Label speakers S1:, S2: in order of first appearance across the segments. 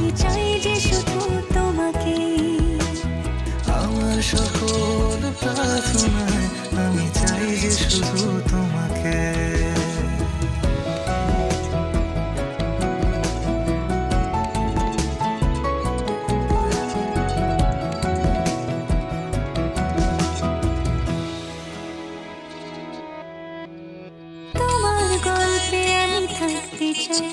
S1: আমি চাই যে শুধু তোমাকে।
S2: আমার সকল প্রার্থনায় আমি চাই যে শুধু তোমাকে।
S1: তোমার গল্পে আমি থাকতে চাই,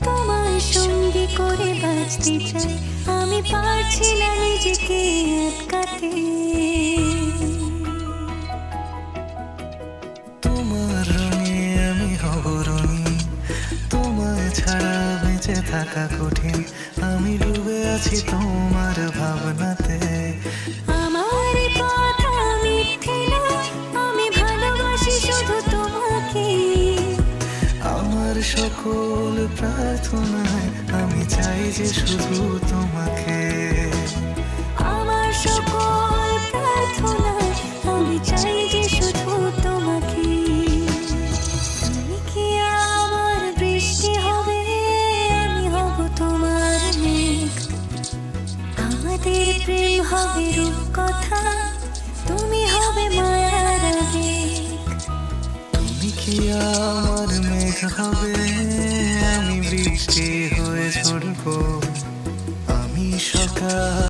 S1: তোমার সঙ্গী করে বাঁচতে চাই। আমি পারছি না নিজেকে আটকাতে।
S2: তোমার রঙে আমি হব রঙিন, তোমায় ছাড়া বেঁচে থাকা কঠিন। আমি ডুবে আছি তোমার ভাবনাতে।
S1: আমার কথা মিথ্যে না, আমি ভালোবাসি শুধু তোমাকে।
S2: আমার সকল প্রার্থনায় আমি চাই যে শুধু তোমাকে।
S1: আমার সকল প্রার্থনায় আমি চাই যে শুধু তোমাকে। তুমি কি আমার বৃষ্টি হবে, আমি হব তোমার মেঘ। আমাদের প্রেম হবে রূপকথা, তুমি হবে মায়ার আবেগ।
S2: তুমি কি আমার মেঘ হবে, আমি বৃষ্টি হয়ে ঝরবো। আমি সকাল